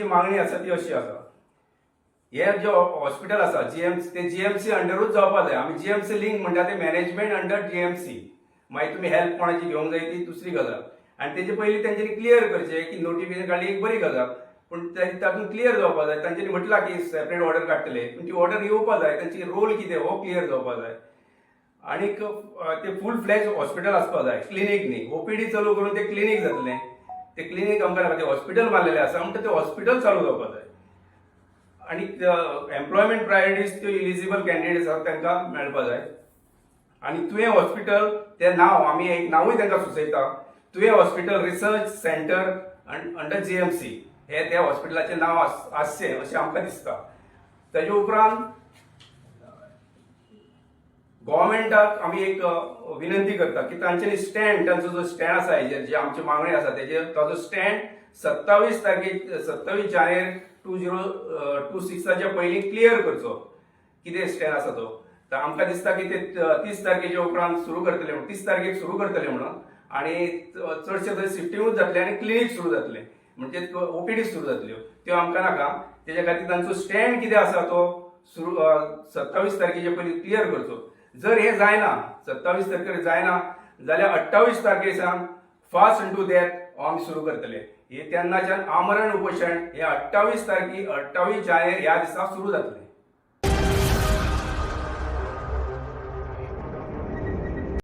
जी मागणी आसा ती अशी आसा, हे जे हॉस्पिटल आसा जीएमसी ते जीएमसी अंडरूच जावपाक जाय. आमी जीएमसी लिंक म्हणटा ते मॅनेजमेंट अंडर जीएमसी. मागीर तुमी हेल्प कोणाची घेवंक जाय ती दुसरी गजाल. आनी तेजे पयलीं तेंच्यांनी क्लियर करचें की नोटिफिकेशन काडली एक बरी गजाल, पूण तातूंत क्लियर जावपाक जाय. तांच्यांनी म्हटलां की सेपरेट ऑर्डर काडटले, पूण ती ऑर्डर येवपाक जाय, तांची रोल कितें हो क्लियर जावपाक जाय. आनीक ते फूल फ्लॅज हॉस्पिटल आसपाक जाय, क्लिनीक न्ही. ओपीडी चालू करून ते क्लिनीक जातलें. ते क्लिनीक आमकां नाका, ते हॉस्पिटल बांदलेलें आसा म्हणटा ते हॉस्पिटल चालू जावपाक जाय. आनी एम्प्लॉयमेंट प्रायोरिटीज त्यो इलिजिबल कॅन्डिडेट्स आसात तांकां मेळपाक जाय. आनी तुवें हॉस्पिटल तें नांव आमी एक नांवूय तांकां सुचयता, तुवें hospital research centre under GMC हे त्या हॉस्पिटलाचें नांव आसचें अशें आमकां दिसता. ताजे उपरांत गव्हर्मेंटाक आमी एक विनंती करता की तांच्यांनी स्टँड, तांचो जो स्टँड आसा हेजेर जे आमची मागणी आसा तेजेर ताजो स्टँड 27 जानेर 2026 पयलीं क्लियर करचो. कितें स्टँड आसा तो. तर आमकां दिसता की ते 30 तारखेच्या उपरांत सुरू करतले म्हणून, 30 तारखेक सुरू करतले म्हणून. आनी चडशे थंय शिफ्टिंगूच जातले आनी क्लिनीक सुरू जातले, म्हणजे ओपीडी सुरू जातल्यो, त्यो आमकां नाका. तेज्या खातीर तांचो स्टँड कितें आसा तो सुरू 27 तारखेच्या पयलीं क्लियर करचो. जर हे जायना, 27 तारखेर जायना जाल्यार 28 तारखेसान फास्ट इंटू डेथ आमी सुरू करतले. हे तेन्नाच्यान आमरण उपोशण हे 28 जानेर ह्या दिसा सुरू जातले.